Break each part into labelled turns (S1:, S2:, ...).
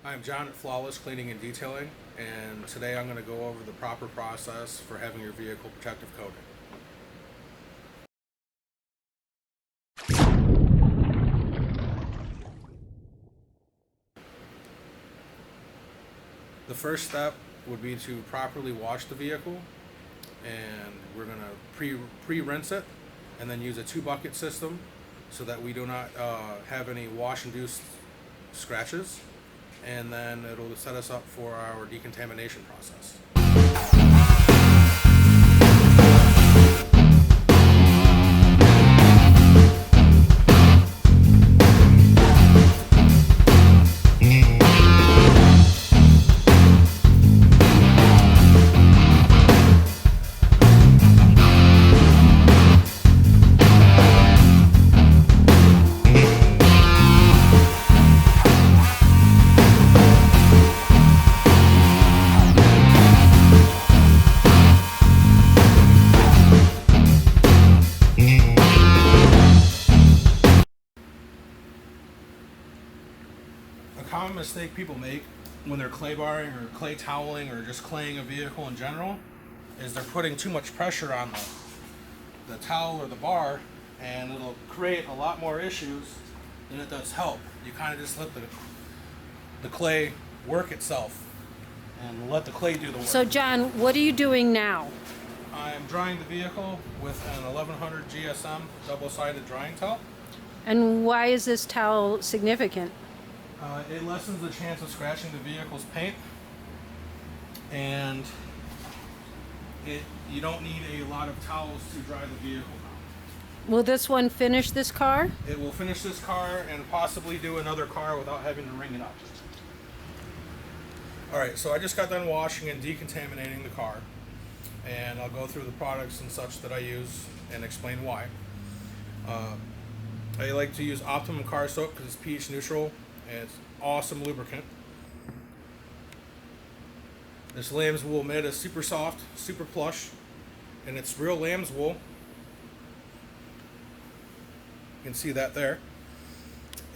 S1: I'm John at Flawless Cleaning and Detailing, and today I'm going to go over the proper process for having your vehicle protective coated. The first step would be to properly wash the vehicle, and we're going to pre-rinse it and then use a 2-bucket system so that we do not have any wash-induced scratches, and then it'll set us up for our decontamination process. A common mistake people make when they're clay barring or clay toweling or just claying a vehicle in general is they're putting too much pressure on the towel or the bar, and it'll create a lot more issues than it does help. You kind of just let the clay work itself and let the clay do the work.
S2: So John, what are you doing now?
S1: I'm drying the vehicle with an 1100 GSM double-sided drying towel.
S2: And why is this towel significant?
S1: It lessens the chance of scratching the vehicle's paint, and you don't need a lot of towels to dry the vehicle now.
S2: Will this one finish this car?
S1: It will finish this car and possibly do another car without having to ring it up. Alright, so I just got done washing and decontaminating the car, and I'll go through the products and such that I use and explain why. I like to use Optimum car soap because it's pH neutral and it's awesome lubricant. This lamb's wool mitt is super soft, super plush, and it's real lamb's wool. You can see that there.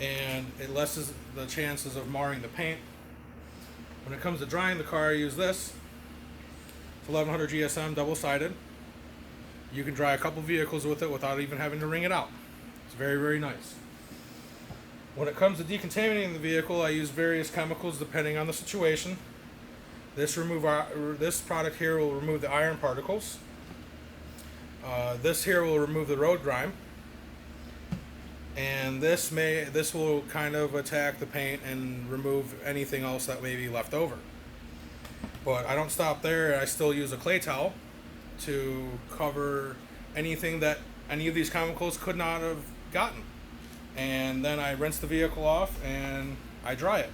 S1: And it lessens the chances of marring the paint. When it comes to drying the car, I use this. It's 1100 GSM double-sided. You can dry a couple vehicles with it without even having to wring it out. It's very, very nice. When it comes to decontaminating the vehicle, I use various chemicals depending on the situation. This product here will remove the iron particles. This here will remove the road grime. And this will kind of attack the paint and remove anything else that may be left over. But I don't stop there. I still use a clay towel to cover anything that any of these chemicals could not have gotten. And then I rinse the vehicle off and I dry it.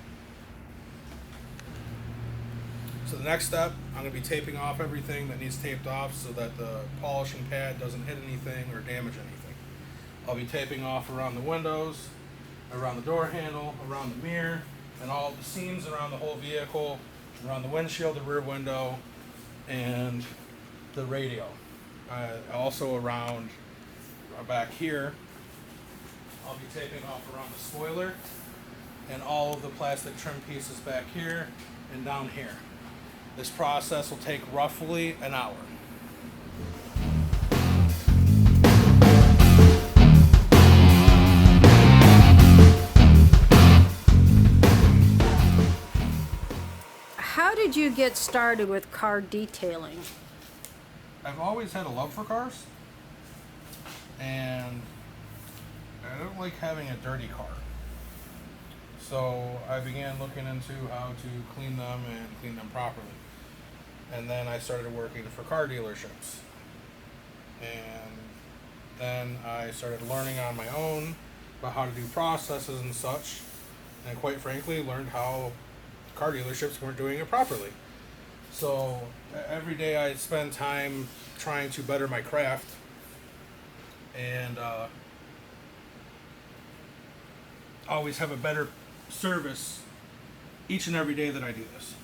S1: So the next step, I'm going to be taping off everything that needs taped off so that the polishing pad doesn't hit anything or damage anything. I'll be taping off around the windows, around the door handle, around the mirror, and all the seams around the whole vehicle, around the windshield, the rear window, and the radio. Also around back here, I'll be taping off around the spoiler and all of the plastic trim pieces back here and down here. This process will take roughly an hour.
S2: How did you get started with car detailing?
S1: I've always had a love for cars, and I don't like having a dirty car. So I began looking into how to clean them and clean them properly. And then I started working for car dealerships. And then I started learning on my own about how to do processes and such. And quite frankly, learned how car dealerships weren't doing it properly. So every day I spend time trying to better my craft. And always have a better service each and every day that I do this.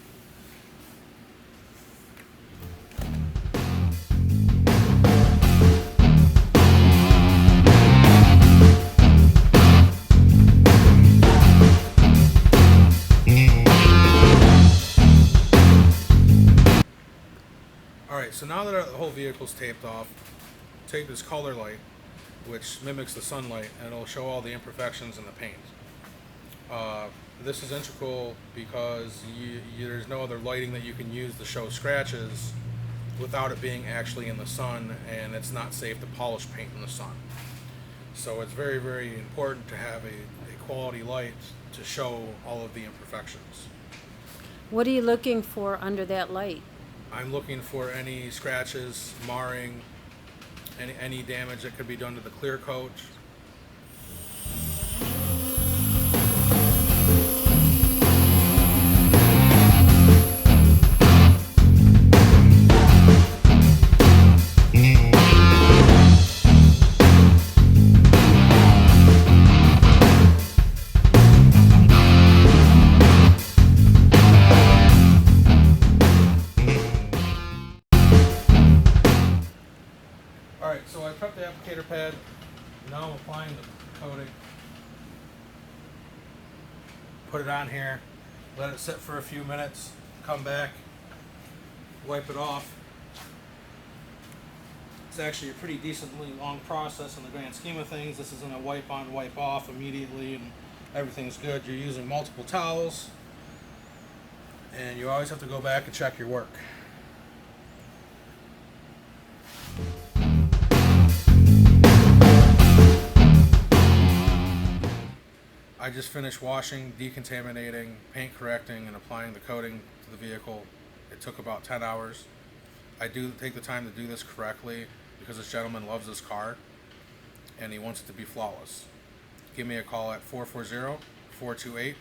S1: so now that the whole vehicle's taped off, take this color light, which mimics the sunlight, and it'll show all the imperfections in the paint. This is integral because there's no other lighting that you can use to show scratches without it being actually in the sun, and it's not safe to polish paint in the sun. So it's very, very important to have a quality light to show all of the imperfections.
S2: What are you looking for under that light?
S1: I'm looking for any scratches, marring, any damage that could be done to the clear coat. Alright, so I prepped the applicator pad. Now I'm applying the coating. Put it on here, let it sit for a few minutes, come back, wipe it off. It's actually a pretty decently long process in the grand scheme of things. This isn't a wipe on, wipe off immediately and everything's good. You're using multiple towels, and you always have to go back and check your work. I just finished washing, decontaminating, paint correcting, and applying the coating to the vehicle. It took about 10 hours. I do take the time to do this correctly because this gentleman loves this car and he wants it to be flawless. Give me a call at 440-428-8012.